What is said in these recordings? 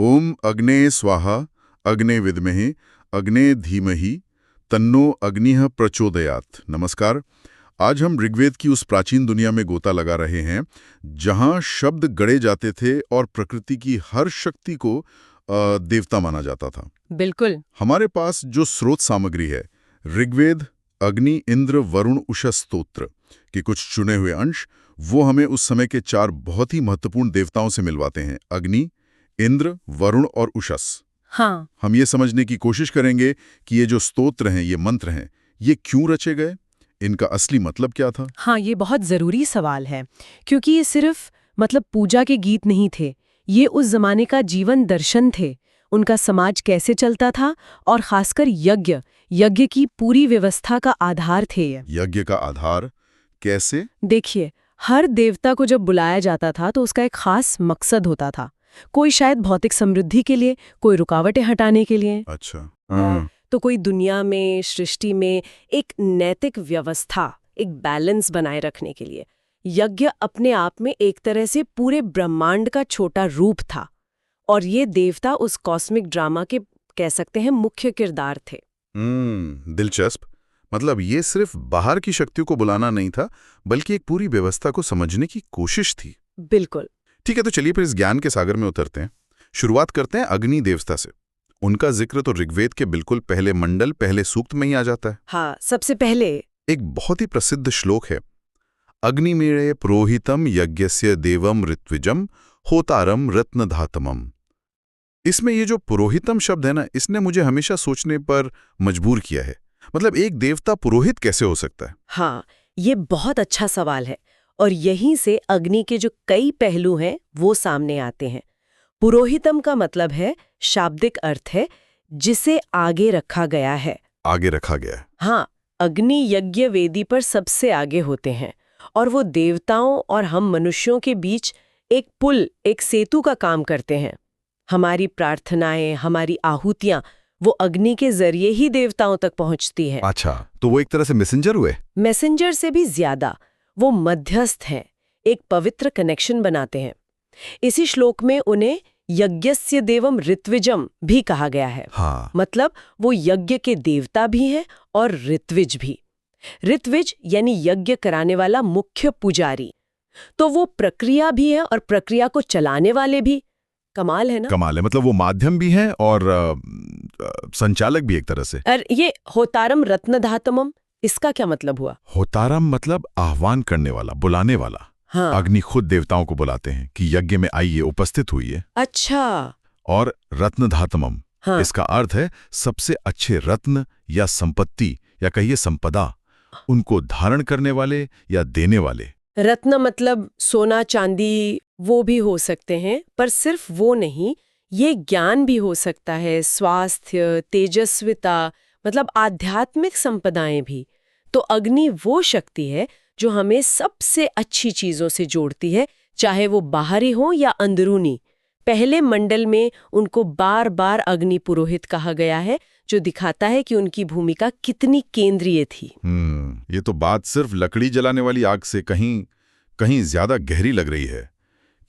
ओम अग्ने स्वाहा अग्ने विद्महे अग्ने धीमहि तन्नो अग्निः प्रचोदयात्। नमस्कार। आज हम ऋग्वेद की उस प्राचीन दुनिया में गोता लगा रहे हैं जहां शब्द गढ़े जाते थे और प्रकृति की हर शक्ति को देवता माना जाता था। बिल्कुल। हमारे पास जो स्रोत सामग्री है, ऋग्वेद, अग्नि, इंद्र, वरुण, उषस स्तोत्र के कुछ चुने हुए अंश, वो हमें उस समय के 4 बहुत ही महत्वपूर्ण देवताओं से मिलवाते हैं: अग्नि, इंद्र, वरुण और उषस। हाँ। हम ये समझने की कोशिश करेंगे कि ये जो स्तोत्र हैं, ये मंत्र हैं, ये क्यों रचे गए, इनका असली मतलब क्या था। हाँ, ये बहुत जरूरी सवाल है, क्योंकि ये सिर्फ पूजा के गीत नहीं थे। ये उस जमाने का जीवन दर्शन थे। उनका समाज कैसे चलता था और खासकर यज्ञ की पूरी व्यवस्था का आधार थे ये। यज्ञ का आधार कैसे? देखिए, हर देवता को जब बुलाया जाता था तो उसका एक खास मकसद होता था। कोई शायद भौतिक समृद्धि के लिए, कोई रुकावटें हटाने के लिए। अच्छा। तो कोई दुनिया में, सृष्टि में एक नैतिक व्यवस्था, एक बैलेंस बनाए रखने के लिए। यज्ञ अपने आप में एक तरह से पूरे ब्रह्मांड का छोटा रूप था, और ये देवता उस कॉस्मिक ड्रामा के, कह सकते हैं, मुख्य किरदार थे। दिलचस्प। मतलब ये सिर्फ बाहर की शक्तियों को बुलाना नहीं था, बल्कि एक पूरी व्यवस्था को समझने की कोशिश थी। बिल्कुल। ठीक है, तो चलिए फिर इस ज्ञान के सागर में उतरते हैं। शुरुआत करते हैं अग्नि देवता से। उनका जिक्र तो ऋग्वेद के बिल्कुल पहले मंडल, पहले सूक्त में ही आ जाता है। हाँ, सबसे पहले एक बहुत ही प्रसिद्ध श्लोक है, अग्निमीळे पुरोहितम यज्ञस्य देवम ऋत्विजम होतारम रत्नधातमम। इसमें ये जो पुरोहितम शब्द है ना, इसने मुझे हमेशा सोचने पर मजबूर किया है। मतलब एक देवता पुरोहित कैसे हो सकता है? हाँ, ये बहुत अच्छा सवाल है, और यहीं से अग्नि के जो कई पहलू हैं वो सामने आते हैं। पुरोहितम का मतलब है, शाब्दिक अर्थ है, जिसे आगे रखा गया है। आगे रखा गया है। हाँ, अग्नि यज्ञ वेदी पर सबसे आगे होते हैं, और वो देवताओं और हम मनुष्यों के बीच एक पुल, एक सेतु का काम करते हैं। हमारी प्रार्थनाएं, हमारी आहुतियां, वो अग्नि के जरिए ही देवताओं तक पहुंचती है। अच्छा, तो वो एक तरह से मैसेंजर हुए? मैसेंजर से भी ज्यादा, वो मध्यस्थ हैं, एक पवित्र कनेक्शन बनाते हैं। इसी श्लोक में उन्हें यज्ञस्य देवम ऋत्विजम भी कहा गया है। हाँ। मतलब वो यज्ञ के देवता भी हैं और ऋत्विज भी। ऋत्विज यानी यज्ञ कराने वाला मुख्य पुजारी। तो वो प्रक्रिया भी है और प्रक्रिया को चलाने वाले भी। कमाल है ना? कमाल है। मतलब वो माध्यम भी हैं और संचालक भी एक तरह से। और ये होतारम रत्नधातमम, इसका क्या मतलब हुआ? होतारम मतलब आह्वान करने वाला, बुलाने वाला। हाँ। अग्नि खुद देवताओं को बुलाते हैं कि यज्ञ में आइए, उपस्थित हुई। अच्छा। और रत्नधातमम, हाँ। इसका अर्थ है सबसे अच्छे रत्न या संपत्ति या कहिए संपदा, उनको धारण करने वाले या देने वाले। रत्न मतलब सोना चांदी, वो भी हो सकते हैं, पर सिर्फ वो नहीं, ये ज्ञान भी हो सकता है, स्वास्थ्य, तेजस्विता, मतलब आध्यात्मिक संपदाएं भी। तो अग्नि वो शक्ति है जो हमें सबसे अच्छी चीजों से जोड़ती है, चाहे वो बाहरी हो या अंदरूनी। पहले मंडल में उनको बार बार अग्नि पुरोहित कहा गया है, जो दिखाता है कि उनकी भूमिका कितनी केंद्रीय थी। ये तो बात सिर्फ लकड़ी जलाने वाली आग से कहीं कहीं ज्यादा गहरी लग रही है।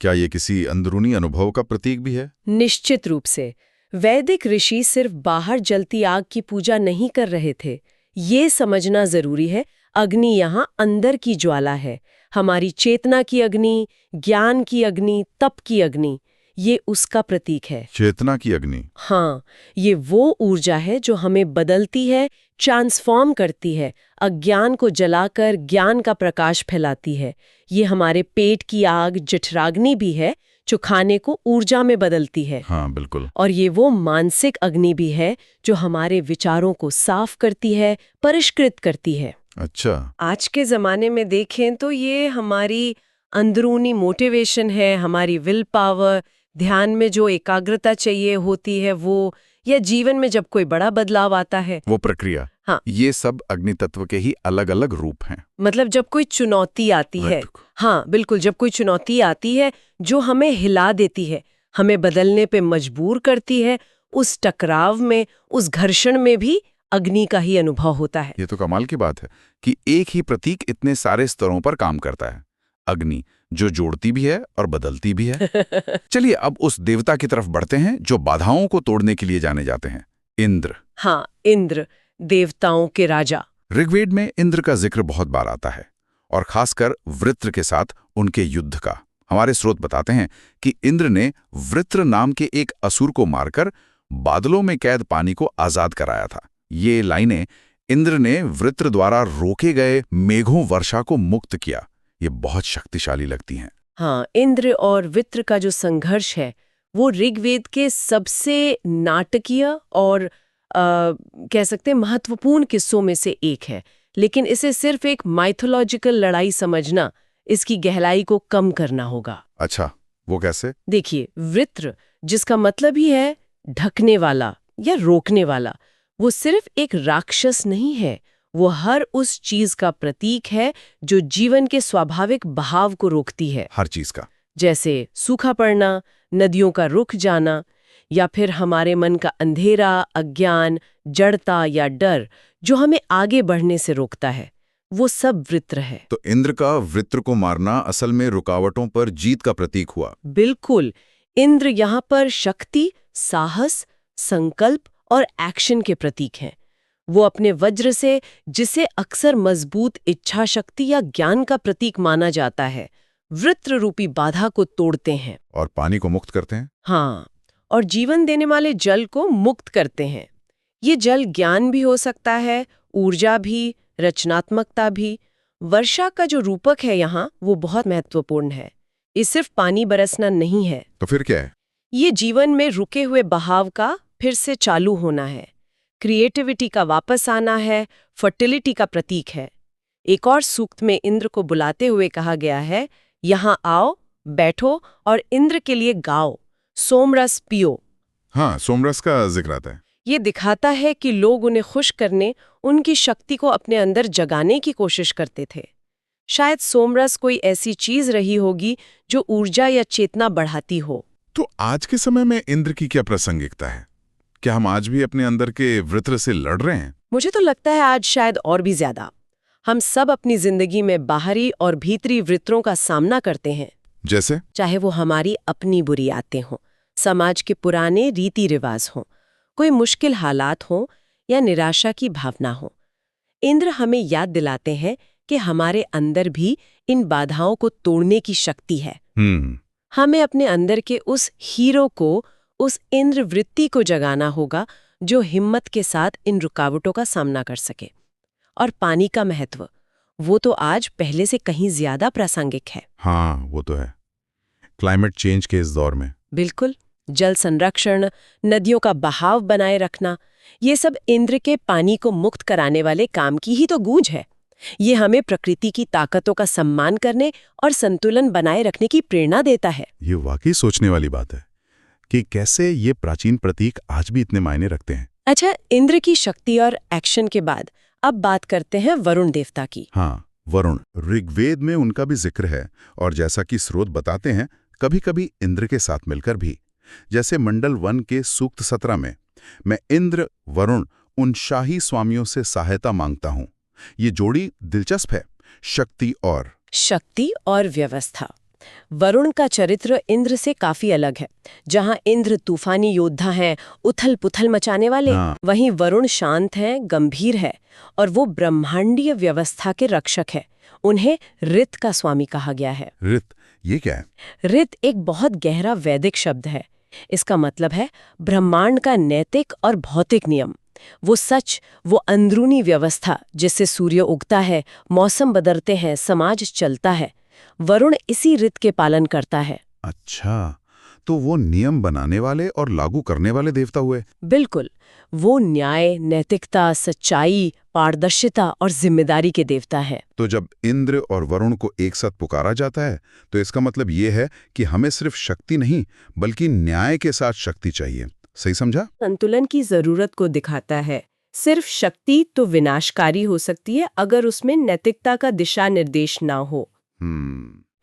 क्या ये किसी अंदरूनी अनुभव का प्रतीक भी है? निश्चित रूप से। वैदिक ऋषि सिर्फ बाहर जलती आग की पूजा नहीं कर रहे थे। ये समझना जरूरी है, अग्नि यहाँ अंदर की ज्वाला है, हमारी चेतना की अग्नि, ज्ञान की अग्नि, तप की अग्नि। ये उसका प्रतीक है। चेतना की अग्नि। हाँ, ये वो ऊर्जा है जो हमें बदलती है, ट्रांसफॉर्म करती है, अज्ञान को जलाकर ज्ञान का प्रकाश फैलाती है। ये हमारे पेट की आग जठराग्नि भी है, जो खाने को ऊर्जा में बदलती है। हाँ, बिल्कुल। और ये वो मानसिक अग्नि भी है जो हमारे विचारों को साफ करती है, परिष्कृत करती है। अच्छा। आज के जमाने में देखें तो ये हमारी अंदरूनी मोटिवेशन है, हमारी विल पावर, ध्यान में जो एकाग्रता चाहिए होती है वो, या जीवन में जब कोई बड़ा बदलाव आता है, वो प्रक्रिया। हाँ। ये सब अग्नि तत्व के ही अलग अलग रूप हैं। मतलब जब कोई चुनौती आती है, हाँ बिल्कुल, जब कोई चुनौती आती है जो हमें हिला देती है, हमें बदलने पे मजबूर करती है, उस टकराव में, उस घर्षण में भी अग्नि का ही अनुभव होता है। ये तो कमाल की बात है कि एक ही प्रतीक इतने सारे स्तरों पर काम करता है। अग्नि जो जोड़ती भी है और बदलती भी है। चलिए अब उस देवता की तरफ बढ़ते हैं जो बाधाओं को तोड़ने के लिए जाने जाते हैं, इंद्र। हाँ, इंद्र, देवताओं के राजा। ऋग्वेद में इंद्र का जिक्र बहुत बार आता है, और खासकर वृत्र के साथ उनके युद्ध का। हमारे स्रोत बताते हैं कि इंद्र ने वृत्र नाम के एक असुर को मारकर बादलों में कैद पानी को आजाद कराया था। ये लाइनें, इंद्र ने वृत्र द्वारा रोके गए मेघों वर्षा को मुक्त किया, ये बहुत शक्तिशाली लगती हैं। हाँ, इंद्र और वृत्र का जो संघर्ष है वो ऋग्वेद के सबसे नाटकीय और कह सकते हैं महत्वपूर्ण किस्सों में से एक है। लेकिन इसे सिर्फ एक माइथोलॉजिकल लड़ाई समझना, इसकी गहराई को कम करना होगा। अच्छा, वो कैसे? देखिए, वृत्र, जिसका मतलब ही है ढकने वाला या रोकने वाला, वो सिर्फ एक राक्षस नहीं है, वो हर उस चीज का प्रतीक है जो जीवन के स्वाभाविक बहाव को रोकती है। हर चीज का? जैसे सूखा पड़ना, नदियों का रुक जाना, या फिर हमारे मन का अंधेरा, अज्ञान, जड़ता या डर जो हमें आगे बढ़ने से रोकता है, वो सब वृत्र है। तो इंद्र का वृत्र को मारना असल में रुकावटों पर जीत का प्रतीक हुआ। बिल्कुल। इंद्र यहाँ पर शक्ति, साहस, संकल्प और एक्शन के प्रतीक हैं। वो अपने वज्र से, जिसे अक्सर मजबूत इच्छा शक्ति या ज्ञान का प्रतीक माना जाता है, वृत्र रूपी बाधा को तोड़ते हैं और पानी को मुक्त करते हैं। हाँ, और जीवन देने वाले जल को मुक्त करते हैं। ये जल ज्ञान भी हो सकता है, ऊर्जा भी, रचनात्मकता भी। वर्षा का जो रूपक है यहाँ, वो बहुत महत्वपूर्ण है। ये सिर्फ पानी बरसना नहीं है। तो फिर क्या है? ये जीवन में रुके हुए बहाव का फिर से चालू होना है, क्रिएटिविटी का वापस आना है, फर्टिलिटी का प्रतीक है। एक और सूक्त में इंद्र को बुलाते हुए कहा गया है, यहाँ आओ, बैठो और इंद्र के लिए गाओ, सोमरस पियो। हाँ, सोमरस का जिक्र आता है। ये दिखाता है कि लोग उन्हें खुश करने, उनकी शक्ति को अपने अंदर जगाने की कोशिश करते थे। शायद सोमरस कोई ऐसी चीज रही होगी जो ऊर्जा या चेतना बढ़ाती हो। तो आज के समय में इंद्र की क्या प्रासंगिकता है? क्या हम आज भी अपने अंदर के वृत्र से लड़ रहे हैं? मुझे तो लगता है आज शायद और भी ज्यादा। हम सब अपनी जिंदगी में बाहरी और भीतरी वृत्रों का सामना करते हैं। जैसे? चाहे वो हमारी अपनी बुरी आदतें हों, समाज के पुराने रीति रिवाज हों, कोई मुश्किल हालात हों या निराशा की भावना हो। इंद्र हमें याद दिलाते हैं कि हमारे अंदर भी इन बाधाओं को तोड़ने की शक्ति है। हमें अपने अंदर के उस हीरो को, उस इंद्र वृत्ति को जगाना होगा जो हिम्मत के साथ इन रुकावटों का सामना कर सके। और पानी का महत्व, वो तो आज पहले से कहीं ज्यादा प्रासंगिक है। हाँ, वो तो है। क्लाइमेट चेंज के इस दौर में। बिल्कुल। जल संरक्षण, नदियों का बहाव बनाए रखना, ये सब इंद्र के पानी को मुक्त कराने वाले काम की ही तो गूंज है। ये हमें प्रकृति की ताकतों का सम्मान करने और संतुलन बनाए रखने की प्रेरणा देता है। ये वाकई सोचने वाली बात है कि कैसे ये प्राचीन प्रतीक आज भी इतने मायने रखते हैं। अच्छा, इंद्र की शक्ति और एक्शन के बाद अब बात करते हैं वरुण देवता की। हाँ, वरुण। ऋग्वेद में उनका भी जिक्र है, और जैसा कि स्रोत बताते हैं, कभी-कभी इंद्र के साथ मिलकर भी। जैसे मंडल 1 के सूक्त 17 में, मैं इंद्र, वरुण, उन शाही स्वामियों से सहायता मांगता हूं। ये जोड़ी दिलचस्प है, शक्ति और व्यवस्था। वरुण का चरित्र इंद्र से काफी अलग है। जहां इंद्र तूफानी योद्धा हैं, उथल पुथल मचाने वाले, वहीं वरुण शांत हैं, गंभीर है, और वो ब्रह्मांडीय व्यवस्था के रक्षक है। उन्हें ऋत का स्वामी कहा गया है। ऋत, ये क्या है? ऋत एक बहुत गहरा वैदिक शब्द है। इसका मतलब है ब्रह्मांड का नैतिक और भौतिक नियम। वो सच, वो अंदरूनी व्यवस्था जिससे सूर्य उगता है, मौसम बदलते हैं, समाज चलता है। वरुण इसी ऋत के पालन करता है। अच्छा, तो वो नियम बनाने वाले और लागू करने वाले देवता हुए। बिल्कुल। वो न्याय, नैतिकता, सच्चाई, पारदर्शिता और जिम्मेदारी के देवता है। तो जब इंद्र और वरुण को एक साथ पुकारा जाता है, तो इसका मतलब ये है कि हमें सिर्फ शक्ति नहीं, बल्कि न्याय के साथ शक्ति चाहिए। सही समझा? संतुलन की जरूरत को दिखाता है। सिर्फ शक्ति तो विनाशकारी हो सकती है अगर उसमें नैतिकता का दिशा निर्देश ना हो।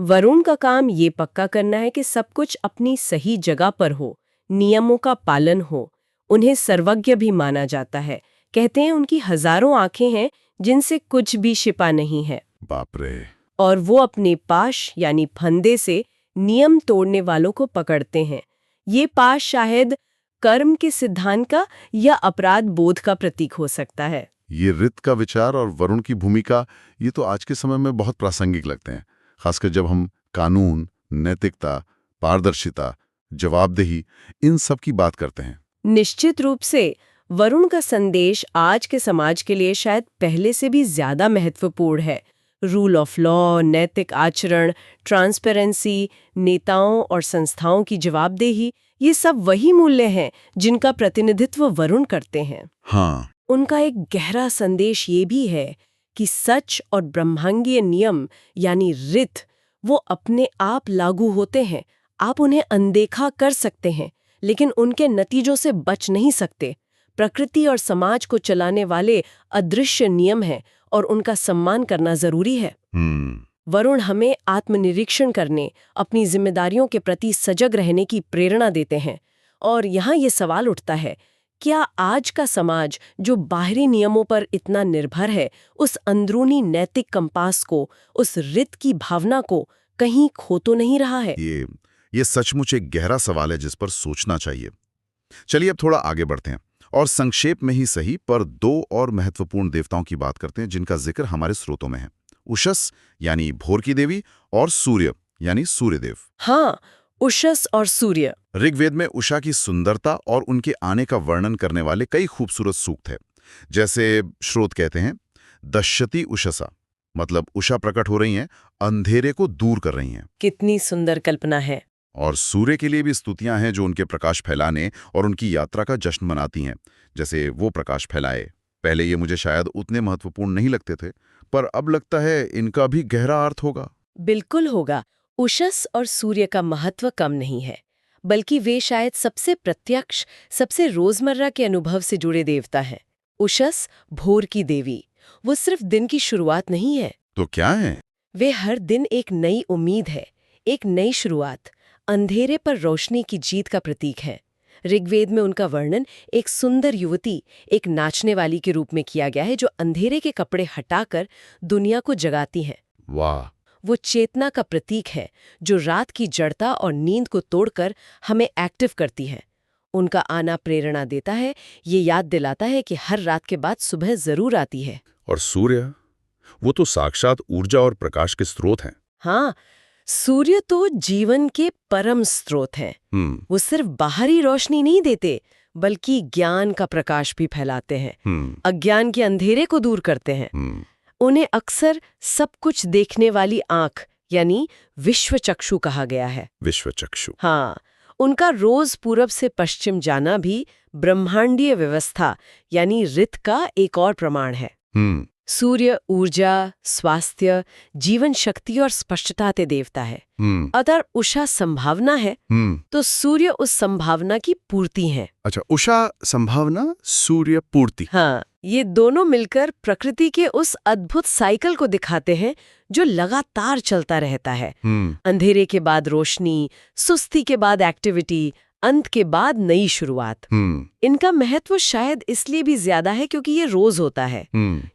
वरुण का काम ये पक्का करना है कि सब कुछ अपनी सही जगह पर हो, नियमों का पालन हो। उन्हें सर्वज्ञ भी माना जाता है। कहते हैं उनकी हजारों आंखें हैं जिनसे कुछ भी छिपा नहीं है। बाप रे। और वो अपने पाश यानी फंदे से नियम तोड़ने वालों को पकड़ते हैं। ये पाश शायद कर्म के सिद्धांत का या अपराध बोध का प्रतीक हो सकता है। ये रित का विचार और वरुण की भूमिका, ये तो आज के समय में बहुत प्रासंगिक लगते हैं, खासकर जब हम कानून, नैतिकता, पारदर्शिता, जवाबदेही, इन सब की बात करते हैं। निश्चित रूप से वरुण का संदेश आज के समाज के लिए शायद पहले से भी ज्यादा महत्वपूर्ण है। रूल ऑफ लॉ, नैतिक आचरण, ट्रांसपेरेंसी, नेताओं और संस्थाओं की जवाबदेही, ये सब वही मूल्य हैं जिनका प्रतिनिधित्व वरुण करते हैं। हाँ, उनका एक गहरा संदेश ये भी है कि सच और ब्रह्मांडीय नियम यानी रित वो अपने आप लागू होते हैं। आप उन्हें अनदेखा कर सकते हैं, लेकिन उनके नतीजों से बच नहीं सकते। प्रकृति और समाज को चलाने वाले अदृश्य नियम हैं और उनका सम्मान करना जरूरी है। वरुण हमें आत्मनिरीक्षण करने, अपनी जिम्मेदारियों के प्रति सजग रहने की प्रेरणा देते हैं। और यहाँ ये सवाल उठता है, क्या आज का समाज जो बाहरी नियमों पर इतना निर्भर है, उस अंदरूनी नैतिक कंपास को, उस रित की भावना को कहीं खो तो नहीं रहा है? ये सचमुच एक गहरा सवाल है जिस पर सोचना चाहिए। चलिए अब थोड़ा आगे बढ़ते हैं और संक्षेप में ही सही पर दो और महत्वपूर्ण देवताओं की बात करते हैं जिनका जिक्र हमारे स्रोतों में है। उषस यानी भोर की देवी और सूर्य यानी सूर्यदेव। हाँ, उषस और सूर्य। ऋग्वेद में उषा की सुंदरता और उनके आने का वर्णन करने वाले कई खूबसूरत सूक्त हैं। जैसे श्रोत कहते हैं, दश्यति उषसा, मतलब उषा प्रकट हो रही हैं, अंधेरे को दूर कर रही हैं। कितनी सुंदर कल्पना है। और सूर्य के लिए भी स्तुतियां हैं जो उनके प्रकाश फैलाने और उनकी यात्रा का जश्न मनाती हैं, जैसे वो प्रकाश फैलाए। पहले ये मुझे शायद उतने महत्वपूर्ण नहीं लगते थे, पर अब लगता है इनका भी गहरा अर्थ होगा। बिल्कुल होगा। उषस और सूर्य का महत्व कम नहीं है, बल्कि वे शायद सबसे प्रत्यक्ष, सबसे रोजमर्रा के अनुभव से जुड़े देवता हैं। उषस भोर की देवी, वो सिर्फ दिन की शुरुआत नहीं है। तो क्या है? वे हर दिन एक नई उम्मीद है, एक नई शुरुआत, अंधेरे पर रोशनी की जीत का प्रतीक है। ऋग्वेद में उनका वर्णन एक सुंदर युवती, एक नाचने वाली के रूप में किया गया है जो अंधेरे के कपड़े हटाकर दुनिया को जगाती है। वाह! वो चेतना का प्रतीक है जो रात की जड़ता और नींद को तोड़कर हमें एक्टिव करती है। उनका आना प्रेरणा देता है, ये याद दिलाता है कि हर रात के बाद सुबह जरूर आती है। और सूर्य, वो तो साक्षात ऊर्जा और प्रकाश के स्रोत हैं। हाँ, सूर्य तो जीवन के परम स्रोत हैं। वो सिर्फ बाहरी रोशनी नहीं देते, बल्कि ज्ञान का प्रकाश भी फैलाते हैं, अज्ञान के अंधेरे को दूर करते हैं। उन्हें अक्सर सब कुछ देखने वाली आंख यानी विश्वचक्षु कहा गया है। विश्वचक्षु। हाँ, उनका रोज पूरब से पश्चिम जाना भी ब्रह्मांडीय व्यवस्था यानी रित का एक और प्रमाण है। सूर्य ऊर्जा, स्वास्थ्य, जीवन शक्ति और स्पष्टता के देवता है। अगर उषा संभावना है, तो सूर्य उस संभावना की पूर्ति है। अच्छा, उषा संभावना, सूर्य पूर्ति। हाँ, ये दोनों मिलकर प्रकृति के उस अद्भुत साइकिल को दिखाते हैं जो लगातार चलता रहता है। अंधेरे के बाद रोशनी, सुस्ती के बाद एक्टिविटी, अंत के बाद नई शुरुआत। इनका महत्व शायद इसलिए भी ज्यादा है क्योंकि ये रोज होता है।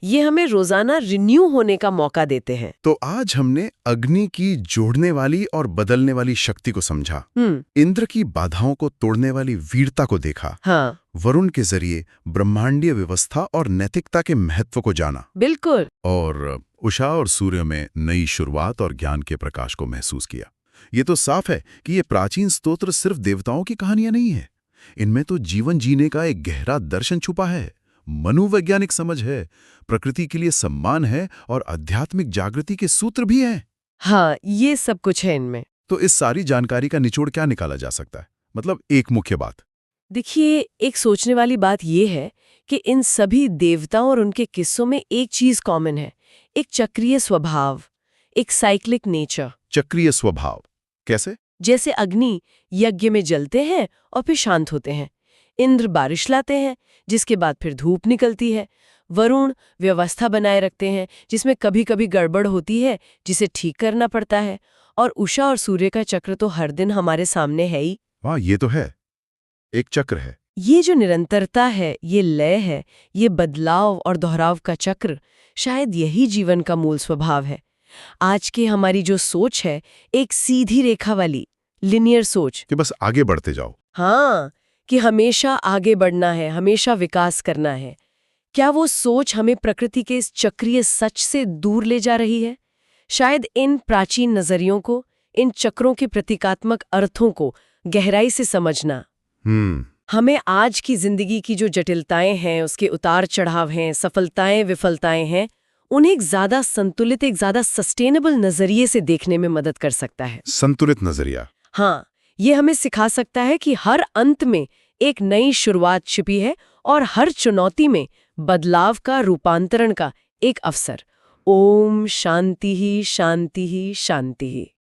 ये हमें रोजाना रिन्यू होने का मौका देते हैं। तो आज हमने अग्नि की जोड़ने वाली और बदलने वाली शक्ति को समझा, इंद्र की बाधाओं को तोड़ने वाली वीरता को देखा, हाँ, वरुण के जरिए ब्रह्मांडीय व्यवस्था और नैतिकता के महत्व को जाना, बिल्कुल, और उषा और सूर्य में नई शुरुआत और ज्ञान के प्रकाश को महसूस किया। ये तो साफ है कि ये प्राचीन स्तोत्र सिर्फ देवताओं की कहानियां नहीं है। इनमें तो जीवन जीने का एक गहरा दर्शन छुपा है, मनोवैज्ञानिक समझ है, प्रकृति के लिए सम्मान है और आध्यात्मिक जागृति के सूत्र भी हैं। हाँ, ये सब कुछ है इनमें। तो इस सारी जानकारी का निचोड़ क्या निकाला जा सकता है? मतलब एक मुख्य बात। देखिए, एक सोचने वाली बात ये है कि इन सभी देवताओं और उनके किस्सों में एक चीज कॉमन है, एक चक्रीय स्वभाव, एक साइक्लिक नेचर। चक्रीय स्वभाव कैसे? जैसे अग्नि यज्ञ में जलते हैं और फिर शांत होते हैं। इंद्र बारिश लाते हैं, जिसके बाद फिर धूप निकलती है। वरुण व्यवस्था बनाए रखते हैं, जिसमें कभी कभी गड़बड़ होती है, जिसे ठीक करना पड़ता है। और उषा और सूर्य का चक्र तो हर दिन हमारे सामने है ही। वाह, ये तो है, एक चक्र है। ये जो निरंतरता है, ये लय है, ये बदलाव और दोहराव का चक्र, शायद यही जीवन का मूल स्वभाव है। आज की हमारी जो सोच है, एक सीधी रेखा वाली लिनियर सोच, कि बस आगे बढ़ते जाओ। हाँ, कि हमेशा आगे बढ़ना है, हमेशा विकास करना है। क्या वो सोच हमें प्रकृति के इस चक्रीय सच से दूर ले जा रही है? शायद इन प्राचीन नजरियों को, इन चक्रों के प्रतीकात्मक अर्थों को गहराई से समझना हमें आज की जिंदगी की जो जटिलताएं हैं, उसके उतार चढ़ाव हैं, सफलताएं विफलताएं हैं, उन्हें एक ज्यादा संतुलित, एक ज्यादा सस्टेनेबल नजरिए से देखने में मदद कर सकता है। संतुलित नजरिया। हाँ, ये हमें सिखा सकता है कि हर अंत में एक नई शुरुआत छिपी है और हर चुनौती में बदलाव का, रूपांतरण का एक अवसर। ओम शांति ही शांति ही शांति ही।